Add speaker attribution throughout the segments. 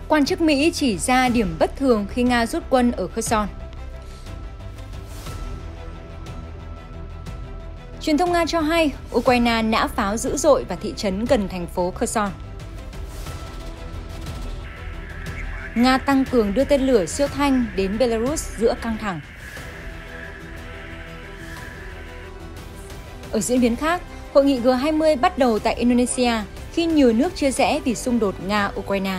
Speaker 1: Quan chức Mỹ chỉ ra điểm bất thường khi Nga rút quân ở Kherson. Truyền thông Nga cho hay Ukraine nã pháo dữ dội vào thị trấn gần thành phố Kherson. Nga tăng cường đưa tên lửa siêu thanh đến Belarus giữa căng thẳng. Ở diễn biến khác, hội nghị G20 bắt đầu tại Indonesia khi nhiều nước chia rẽ vì xung đột Nga-Ukraine.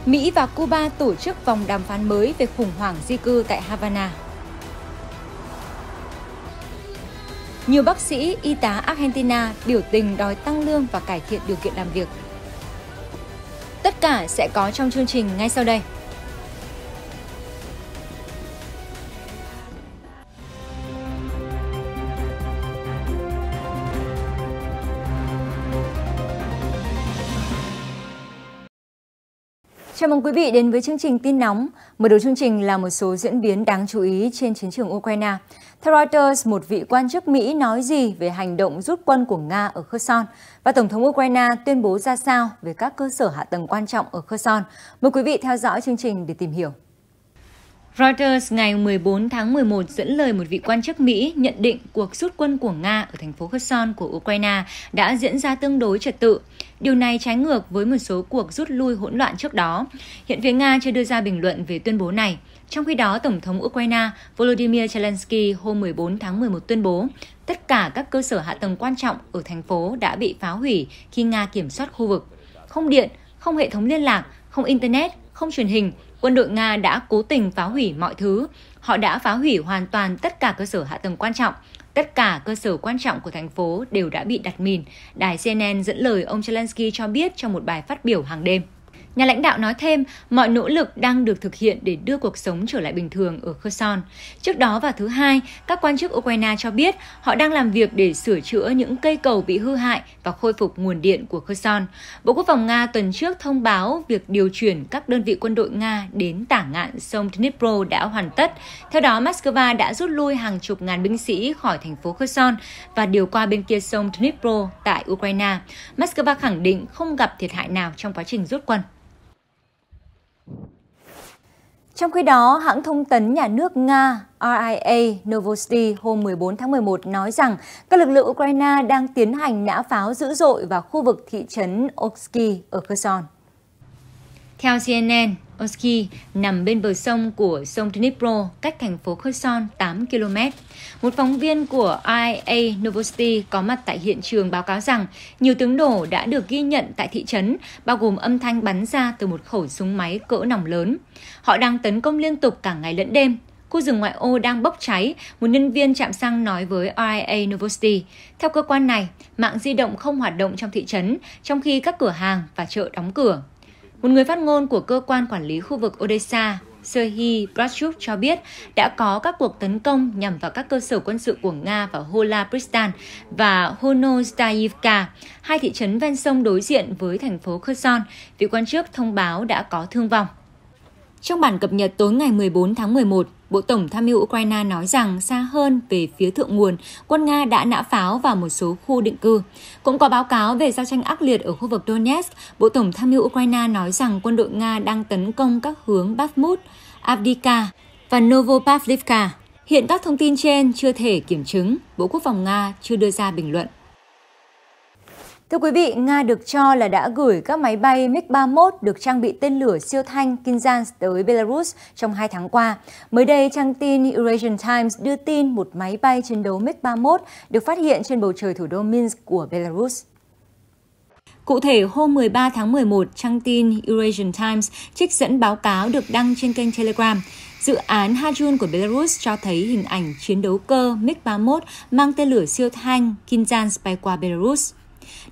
Speaker 1: Mỹ và Cuba tổ chức vòng đàm phán mới về khủng hoảng di cư tại Havana. Nhiều bác sĩ, y tá Argentina biểu tình đòi tăng lương và cải thiện điều kiện làm việc. Tất cả sẽ có trong chương trình ngay sau đây. Chào mừng quý vị đến với chương trình tin nóng. Mở đầu chương trình là một số diễn biến đáng chú ý trên chiến trường Ukraine. Theo Reuters, một vị quan chức Mỹ nói gì về hành động rút quân của Nga ở Kherson và Tổng thống Ukraine tuyên bố ra sao về các cơ sở hạ tầng quan trọng ở Kherson. Mời quý vị theo dõi chương trình để tìm hiểu. Reuters ngày 14 tháng 11 dẫn lời một vị quan chức Mỹ nhận định cuộc rút quân của Nga ở thành phố Kherson của Ukraine đã diễn ra tương đối trật tự. Điều này trái ngược với một số cuộc rút lui hỗn loạn trước đó. Hiện phía Nga chưa đưa ra bình luận về tuyên bố này. Trong khi đó, Tổng thống Ukraine Volodymyr Zelensky hôm 14 tháng 11 tuyên bố tất cả các cơ sở hạ tầng quan trọng ở thành phố đã bị phá hủy khi Nga kiểm soát khu vực. Không điện, không hệ thống liên lạc, không Internet, không truyền hình. Quân đội Nga đã cố tình phá hủy mọi thứ. Họ đã phá hủy hoàn toàn tất cả cơ sở hạ tầng quan trọng. Tất cả cơ sở quan trọng của thành phố đều đã bị đặt mìn, đài CNN dẫn lời ông Zelensky cho biết trong một bài phát biểu hàng đêm. Nhà lãnh đạo nói thêm, mọi nỗ lực đang được thực hiện để đưa cuộc sống trở lại bình thường ở Kherson. Trước đó vào thứ Hai, các quan chức Ukraine cho biết họ đang làm việc để sửa chữa những cây cầu bị hư hại và khôi phục nguồn điện của Kherson. Bộ Quốc phòng Nga tuần trước thông báo việc điều chuyển các đơn vị quân đội Nga đến tả ngạn sông Dnipro đã hoàn tất. Theo đó, Moscow đã rút lui hàng chục ngàn binh sĩ khỏi thành phố Kherson và điều qua bên kia sông Dnipro tại Ukraine. Moscow khẳng định không gặp thiệt hại nào trong quá trình rút quân. Trong khi đó, hãng thông tấn nhà nước Nga RIA Novosti hôm 14 tháng 11 nói rằng các lực lượng Ukraine đang tiến hành nã pháo dữ dội vào khu vực thị trấn Oksky ở Kherson. Theo CNN, Oksky nằm bên bờ sông của sông Dnipro, cách thành phố Kherson 8 km. Một phóng viên của RIA Novosti có mặt tại hiện trường báo cáo rằng nhiều tiếng nổ đã được ghi nhận tại thị trấn, bao gồm âm thanh bắn ra từ một khẩu súng máy cỡ nòng lớn. Họ đang tấn công liên tục cả ngày lẫn đêm. Khu rừng ngoại ô đang bốc cháy, một nhân viên trạm xăng nói với RIA Novosti. Theo cơ quan này, mạng di động không hoạt động trong thị trấn, trong khi các cửa hàng và chợ đóng cửa. Một người phát ngôn của cơ quan quản lý khu vực Odessa, Serhiy Brachuk cho biết đã có các cuộc tấn công nhằm vào các cơ sở quân sự của Nga vào Hola Pristan và Honostaivka, hai thị trấn ven sông đối diện với thành phố Kherson. Vị quan chức thông báo đã có thương vong. Trong bản cập nhật tối ngày 14 tháng 11, Bộ Tổng tham mưu Ukraine nói rằng xa hơn về phía thượng nguồn, quân Nga đã nã pháo vào một số khu định cư. Cũng có báo cáo về giao tranh ác liệt ở khu vực Donetsk. Bộ Tổng tham mưu Ukraine nói rằng quân đội Nga đang tấn công các hướng Bakhmut, Avdiivka và Novopavlivka. Hiện các thông tin trên chưa thể kiểm chứng. Bộ Quốc phòng Nga chưa đưa ra bình luận. Thưa quý vị, Nga được cho là đã gửi các máy bay MiG-31 được trang bị tên lửa siêu thanh Kinzhal tới Belarus trong 2 tháng qua. Mới đây, trang tin Eurasian Times đưa tin một máy bay chiến đấu MiG-31 được phát hiện trên bầu trời thủ đô Minsk của Belarus. Cụ thể, hôm 13 tháng 11, trang tin Eurasian Times trích dẫn báo cáo được đăng trên kênh Telegram. Dự án Hajun của Belarus cho thấy hình ảnh chiến đấu cơ MiG-31 mang tên lửa siêu thanh Kinzhal bay qua Belarus.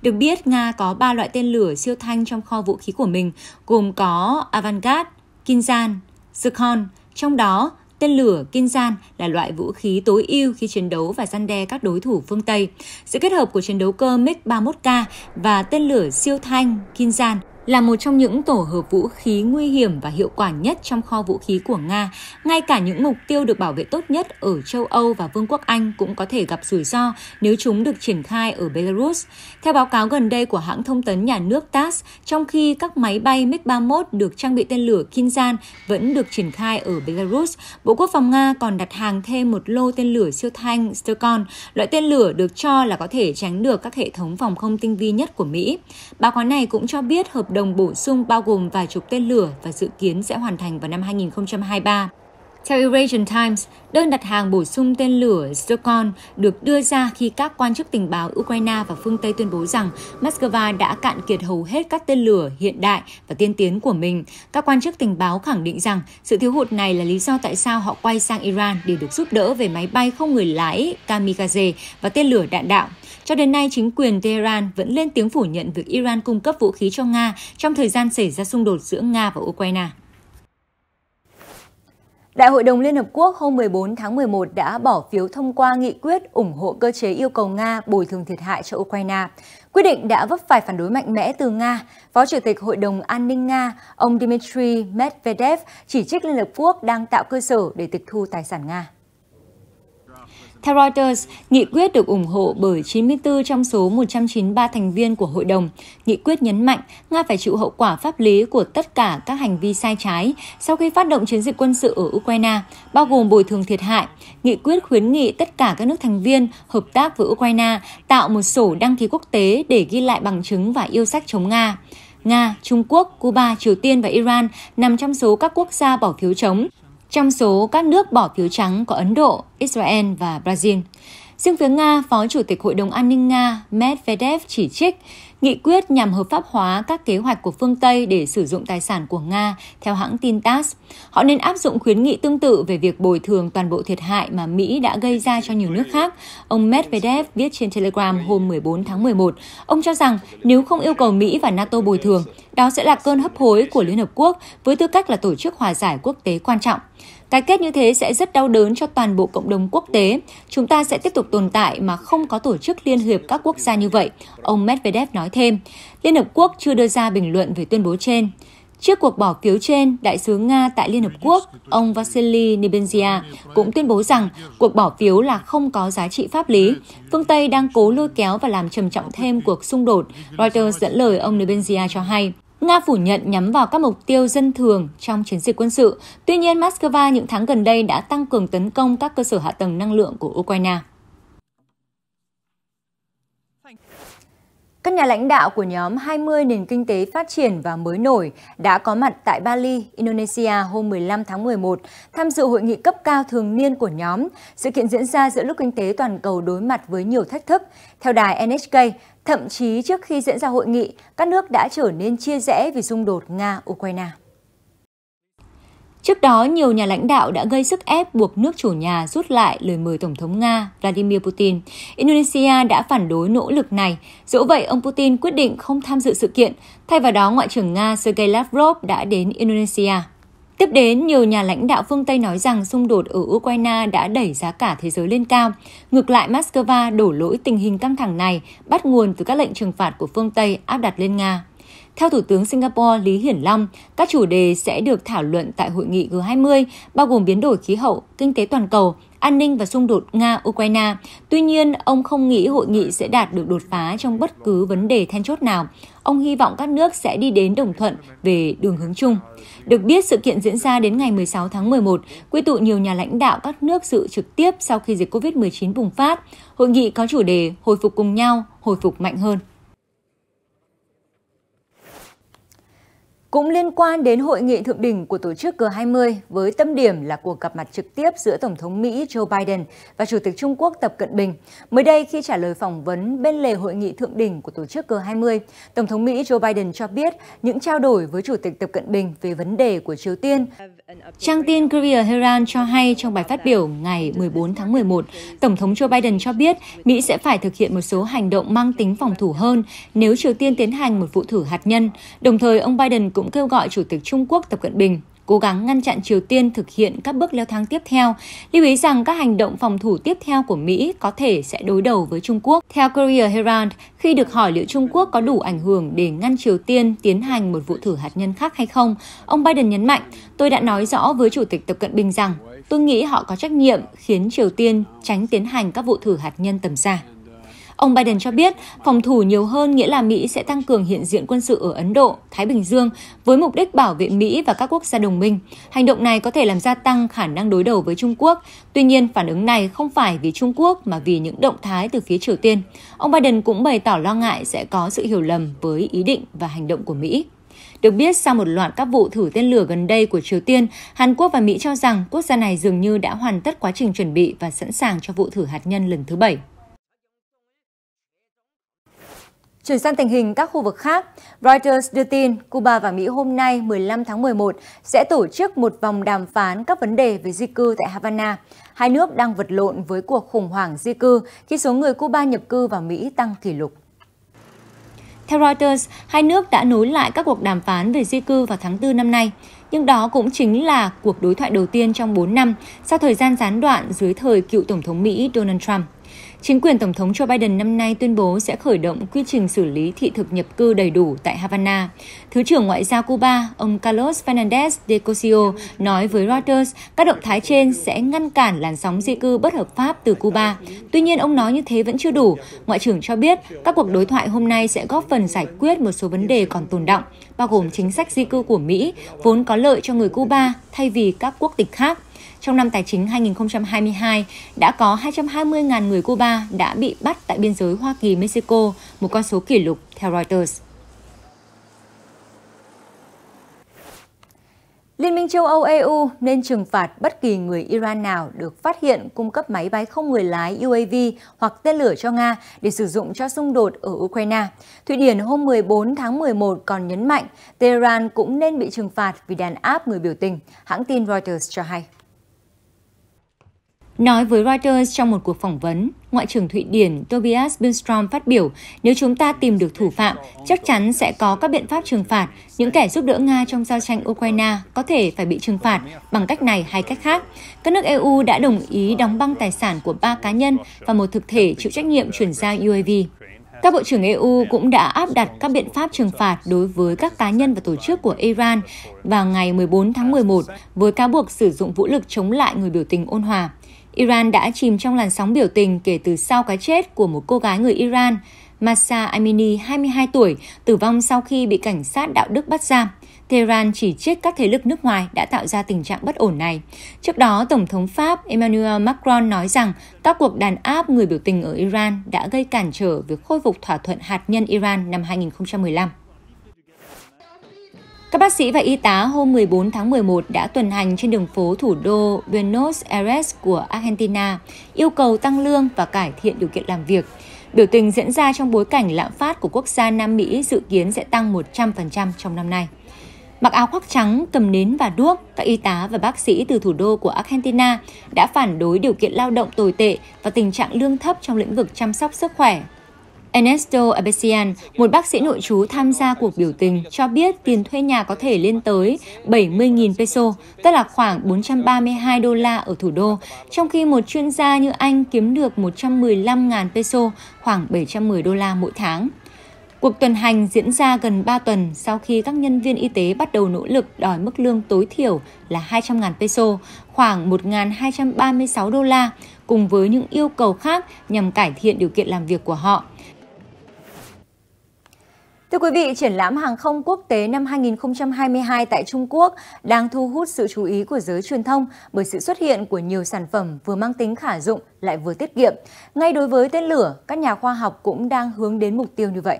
Speaker 1: Được biết, Nga có 3 loại tên lửa siêu thanh trong kho vũ khí của mình, gồm có Avangard, Kinzhal, Zircon. Trong đó, tên lửa Kinzhal là loại vũ khí tối ưu khi chiến đấu và răn đe các đối thủ phương Tây. Sự kết hợp của chiến đấu cơ MiG-31K và tên lửa siêu thanh Kinzhal là một trong những tổ hợp vũ khí nguy hiểm và hiệu quả nhất trong kho vũ khí của Nga. Ngay cả những mục tiêu được bảo vệ tốt nhất ở châu Âu và Vương quốc Anh cũng có thể gặp rủi ro nếu chúng được triển khai ở Belarus. Theo báo cáo gần đây của hãng thông tấn nhà nước TASS, trong khi các máy bay MiG-31 được trang bị tên lửa Kinzhal vẫn được triển khai ở Belarus, Bộ Quốc phòng Nga còn đặt hàng thêm một lô tên lửa siêu thanh Zircon, loại tên lửa được cho là có thể tránh được các hệ thống phòng không tinh vi nhất của Mỹ. Báo cáo này cũng cho biết hợp đồng bổ sung bao gồm vài chục tên lửa và dự kiến sẽ hoàn thành vào năm 2023. Theo Eurasian Times, đơn đặt hàng bổ sung tên lửa Zircon được đưa ra khi các quan chức tình báo Ukraine và phương Tây tuyên bố rằng Moscow đã cạn kiệt hầu hết các tên lửa hiện đại và tiên tiến của mình. Các quan chức tình báo khẳng định rằng sự thiếu hụt này là lý do tại sao họ quay sang Iran để được giúp đỡ về máy bay không người lái kamikaze và tên lửa đạn đạo. Cho đến nay, chính quyền Tehran vẫn lên tiếng phủ nhận việc Iran cung cấp vũ khí cho Nga trong thời gian xảy ra xung đột giữa Nga và Ukraine. Đại hội đồng Liên Hợp Quốc hôm 14 tháng 11 đã bỏ phiếu thông qua nghị quyết ủng hộ cơ chế yêu cầu Nga bồi thường thiệt hại cho Ukraine. Quyết định đã vấp phải phản đối mạnh mẽ từ Nga. Phó Chủ tịch Hội đồng An ninh Nga, ông Dmitry Medvedev chỉ trích Liên Hợp Quốc đang tạo cơ sở để tịch thu tài sản Nga. Theo Reuters, nghị quyết được ủng hộ bởi 94 trong số 193 thành viên của hội đồng. Nghị quyết nhấn mạnh Nga phải chịu hậu quả pháp lý của tất cả các hành vi sai trái sau khi phát động chiến dịch quân sự ở Ukraine, bao gồm bồi thường thiệt hại. Nghị quyết khuyến nghị tất cả các nước thành viên hợp tác với Ukraine tạo một sổ đăng ký quốc tế để ghi lại bằng chứng và yêu sách chống Nga. Nga, Trung Quốc, Cuba, Triều Tiên và Iran nằm trong số các quốc gia bỏ phiếu chống. Trong số các nước bỏ phiếu trắng có Ấn Độ, Israel và Brazil. Riêng phía Nga, Phó Chủ tịch Hội đồng An ninh Nga Medvedev chỉ trích nghị quyết nhằm hợp pháp hóa các kế hoạch của phương Tây để sử dụng tài sản của Nga, theo hãng tin TASS. Họ nên áp dụng khuyến nghị tương tự về việc bồi thường toàn bộ thiệt hại mà Mỹ đã gây ra cho nhiều nước khác. Ông Medvedev viết trên Telegram hôm 14 tháng 11. Ông cho rằng nếu không yêu cầu Mỹ và NATO bồi thường, đó sẽ là cơn hấp hối của Liên Hợp Quốc với tư cách là tổ chức hòa giải quốc tế quan trọng. Cái kết như thế sẽ rất đau đớn cho toàn bộ cộng đồng quốc tế. Chúng ta sẽ tiếp tục tồn tại mà không có tổ chức liên hiệp các quốc gia như vậy, ông Medvedev nói thêm. Liên Hợp Quốc chưa đưa ra bình luận về tuyên bố trên. Trước cuộc bỏ phiếu trên, Đại sứ Nga tại Liên Hợp Quốc, ông Vasily Nebenzia, cũng tuyên bố rằng cuộc bỏ phiếu là không có giá trị pháp lý. Phương Tây đang cố lôi kéo và làm trầm trọng thêm cuộc xung đột, Reuters dẫn lời ông Nebenzia cho hay. Nga phủ nhận nhắm vào các mục tiêu dân thường trong chiến dịch quân sự. Tuy nhiên, Moscow những tháng gần đây đã tăng cường tấn công các cơ sở hạ tầng năng lượng của Ukraine. Các nhà lãnh đạo của nhóm 20 nền kinh tế phát triển và mới nổi đã có mặt tại Bali, Indonesia hôm 15 tháng 11, tham dự hội nghị cấp cao thường niên của nhóm. Sự kiện diễn ra giữa lúc kinh tế toàn cầu đối mặt với nhiều thách thức. Theo đài NHK, thậm chí trước khi diễn ra hội nghị, các nước đã trở nên chia rẽ vì xung đột Nga-Ukraine. Trước đó, nhiều nhà lãnh đạo đã gây sức ép buộc nước chủ nhà rút lại lời mời Tổng thống Nga Vladimir Putin. Indonesia đã phản đối nỗ lực này. Dẫu vậy, ông Putin quyết định không tham dự sự kiện. Thay vào đó, Ngoại trưởng Nga Sergei Lavrov đã đến Indonesia. Tiếp đến, nhiều nhà lãnh đạo phương Tây nói rằng xung đột ở Ukraine đã đẩy giá cả thế giới lên cao. Ngược lại, Moscow đổ lỗi tình hình căng thẳng này bắt nguồn từ các lệnh trừng phạt của phương Tây áp đặt lên Nga. Theo Thủ tướng Singapore Lý Hiển Long, các chủ đề sẽ được thảo luận tại hội nghị G20, bao gồm biến đổi khí hậu, kinh tế toàn cầu, an ninh và xung đột Nga-Ukraine. Tuy nhiên, ông không nghĩ hội nghị sẽ đạt được đột phá trong bất cứ vấn đề then chốt nào. Ông hy vọng các nước sẽ đi đến đồng thuận về đường hướng chung. Được biết, sự kiện diễn ra đến ngày 16 tháng 11, quy tụ nhiều nhà lãnh đạo các nước dự trực tiếp sau khi dịch COVID-19 bùng phát. Hội nghị có chủ đề Hồi phục cùng nhau, hồi phục mạnh hơn. Cũng liên quan đến hội nghị thượng đỉnh của tổ chức G20 với tâm điểm là cuộc gặp mặt trực tiếp giữa Tổng thống Mỹ Joe Biden và Chủ tịch Trung Quốc Tập Cận Bình. Mới đây, khi trả lời phỏng vấn bên lề hội nghị thượng đỉnh của tổ chức G20, Tổng thống Mỹ Joe Biden cho biết những trao đổi với Chủ tịch Tập Cận Bình về vấn đề của Triều Tiên. Trang tin Korea Herald cho hay trong bài phát biểu ngày 14 tháng 11, Tổng thống Joe Biden cho biết Mỹ sẽ phải thực hiện một số hành động mang tính phòng thủ hơn nếu Triều Tiên tiến hành một vụ thử hạt nhân. Đồng thời, ông Biden cũng kêu gọi Chủ tịch Trung Quốc Tập Cận Bình cố gắng ngăn chặn Triều Tiên thực hiện các bước leo thang tiếp theo, lưu ý rằng các hành động phòng thủ tiếp theo của Mỹ có thể sẽ đối đầu với Trung Quốc. Theo Korea Herald, khi được hỏi liệu Trung Quốc có đủ ảnh hưởng để ngăn Triều Tiên tiến hành một vụ thử hạt nhân khác hay không, ông Biden nhấn mạnh, tôi đã nói rõ với Chủ tịch Tập Cận Bình rằng tôi nghĩ họ có trách nhiệm khiến Triều Tiên tránh tiến hành các vụ thử hạt nhân tầm xa. Ông Biden cho biết phòng thủ nhiều hơn nghĩa là Mỹ sẽ tăng cường hiện diện quân sự ở Ấn Độ, Thái Bình Dương với mục đích bảo vệ Mỹ và các quốc gia đồng minh. Hành động này có thể làm gia tăng khả năng đối đầu với Trung Quốc. Tuy nhiên, phản ứng này không phải vì Trung Quốc mà vì những động thái từ phía Triều Tiên. Ông Biden cũng bày tỏ lo ngại sẽ có sự hiểu lầm với ý định và hành động của Mỹ. Được biết, sau một loạt các vụ thử tên lửa gần đây của Triều Tiên, Hàn Quốc và Mỹ cho rằng quốc gia này dường như đã hoàn tất quá trình chuẩn bị và sẵn sàng cho vụ thử hạt nhân lần thứ 7. Chuyển sang tình hình các khu vực khác, Reuters đưa tin Cuba và Mỹ hôm nay 15 tháng 11 sẽ tổ chức một vòng đàm phán các vấn đề về di cư tại Havana. Hai nước đang vật lộn với cuộc khủng hoảng di cư khi số người Cuba nhập cư vào Mỹ tăng kỷ lục. Theo Reuters, hai nước đã nối lại các cuộc đàm phán về di cư vào tháng 4 năm nay, nhưng đó cũng chính là cuộc đối thoại đầu tiên trong 4 năm sau thời gian gián đoạn dưới thời cựu Tổng thống Mỹ Donald Trump. Chính quyền Tổng thống Joe Biden năm nay tuyên bố sẽ khởi động quy trình xử lý thị thực nhập cư đầy đủ tại Havana. Thứ trưởng Ngoại giao Cuba, ông Carlos Fernandez de Cosio, nói với Reuters các động thái trên sẽ ngăn cản làn sóng di cư bất hợp pháp từ Cuba. Tuy nhiên, ông nói như thế vẫn chưa đủ. Ngoại trưởng cho biết các cuộc đối thoại hôm nay sẽ góp phần giải quyết một số vấn đề còn tồn đọng, bao gồm chính sách di cư của Mỹ, vốn có lợi cho người Cuba thay vì các quốc tịch khác. Trong năm tài chính 2022, đã có 220.000 người Cuba đã bị bắt tại biên giới Hoa Kỳ-Mexico, một con số kỷ lục theo Reuters. Liên minh châu Âu EU nên trừng phạt bất kỳ người Iran nào được phát hiện cung cấp máy bay không người lái UAV hoặc tên lửa cho Nga để sử dụng cho xung đột ở Ukraine. Thụy Điển hôm 14 tháng 11 còn nhấn mạnh Tehran cũng nên bị trừng phạt vì đàn áp người biểu tình, hãng tin Reuters cho hay. Nói với Reuters trong một cuộc phỏng vấn, Ngoại trưởng Thụy Điển Tobias Billström phát biểu, nếu chúng ta tìm được thủ phạm, chắc chắn sẽ có các biện pháp trừng phạt. Những kẻ giúp đỡ Nga trong giao tranh Ukraine có thể phải bị trừng phạt bằng cách này hay cách khác. Các nước EU đã đồng ý đóng băng tài sản của 3 cá nhân và một thực thể chịu trách nhiệm chuyển giao UAV. Các bộ trưởng EU cũng đã áp đặt các biện pháp trừng phạt đối với các cá nhân và tổ chức của Iran vào ngày 14 tháng 11 với cáo buộc sử dụng vũ lực chống lại người biểu tình ôn hòa. Iran đã chìm trong làn sóng biểu tình kể từ sau cái chết của một cô gái người Iran, Mahsa Amini, 22 tuổi, tử vong sau khi bị cảnh sát đạo đức bắt giam. Tehran chỉ trích các thế lực nước ngoài đã tạo ra tình trạng bất ổn này. Trước đó, Tổng thống Pháp Emmanuel Macron nói rằng các cuộc đàn áp người biểu tình ở Iran đã gây cản trở việc khôi phục thỏa thuận hạt nhân Iran năm 2015. Các bác sĩ và y tá hôm 14 tháng 11 đã tuần hành trên đường phố thủ đô Buenos Aires của Argentina, yêu cầu tăng lương và cải thiện điều kiện làm việc. Biểu tình diễn ra trong bối cảnh lạm phát của quốc gia Nam Mỹ dự kiến sẽ tăng 100% trong năm nay. Mặc áo khoác trắng, cầm nến và đuốc, các y tá và bác sĩ từ thủ đô của Argentina đã phản đối điều kiện lao động tồi tệ và tình trạng lương thấp trong lĩnh vực chăm sóc sức khỏe. Ernesto Abesian, một bác sĩ nội trú tham gia cuộc biểu tình, cho biết tiền thuê nhà có thể lên tới 70.000 peso, tức là khoảng 432 đô la ở thủ đô, trong khi một chuyên gia như anh kiếm được 115.000 peso, khoảng 710 đô la mỗi tháng. Cuộc tuần hành diễn ra gần 3 tuần sau khi các nhân viên y tế bắt đầu nỗ lực đòi mức lương tối thiểu là 200.000 peso, khoảng 1.236 đô la, cùng với những yêu cầu khác nhằm cải thiện điều kiện làm việc của họ. Thưa quý vị, triển lãm hàng không quốc tế năm 2022 tại Trung Quốc đang thu hút sự chú ý của giới truyền thông bởi sự xuất hiện của nhiều sản phẩm vừa mang tính khả dụng lại vừa tiết kiệm. Ngay đối với tên lửa, các nhà khoa học cũng đang hướng đến mục tiêu như vậy.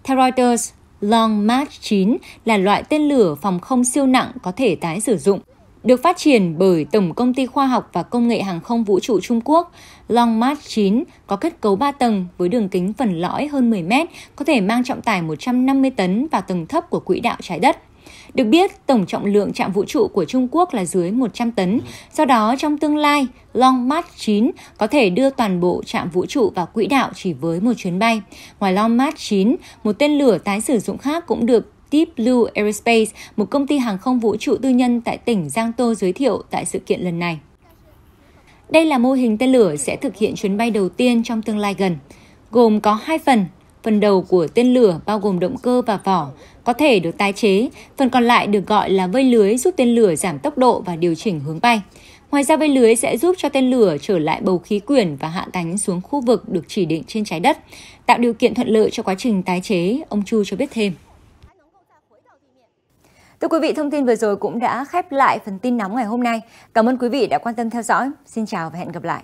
Speaker 1: Theo Reuters, Long March 9 là loại tên lửa phòng không siêu nặng có thể tái sử dụng. Được phát triển bởi Tổng công ty Khoa học và Công nghệ Hàng không Vũ trụ Trung Quốc, Long March 9 có kết cấu 3 tầng với đường kính phần lõi hơn 10 mét, có thể mang trọng tải 150 tấn vào tầng thấp của quỹ đạo trái đất. Được biết, tổng trọng lượng trạm vũ trụ của Trung Quốc là dưới 100 tấn, do đó trong tương lai, Long March 9 có thể đưa toàn bộ trạm vũ trụ vào quỹ đạo chỉ với một chuyến bay. Ngoài Long March 9, một tên lửa tái sử dụng khác cũng được Deep Blue Aerospace, một công ty hàng không vũ trụ tư nhân tại tỉnh Giang Tô giới thiệu tại sự kiện lần này. Đây là mô hình tên lửa sẽ thực hiện chuyến bay đầu tiên trong tương lai gần, gồm có 2 phần. Phần đầu của tên lửa bao gồm động cơ và vỏ, có thể được tái chế, phần còn lại được gọi là vây lưới giúp tên lửa giảm tốc độ và điều chỉnh hướng bay. Ngoài ra, vây lưới sẽ giúp cho tên lửa trở lại bầu khí quyển và hạ cánh xuống khu vực được chỉ định trên trái đất, tạo điều kiện thuận lợi cho quá trình tái chế, ông Chu cho biết thêm. Thưa quý vị, thông tin vừa rồi cũng đã khép lại phần tin nóng ngày hôm nay. Cảm ơn quý vị đã quan tâm theo dõi. Xin chào và hẹn gặp lại.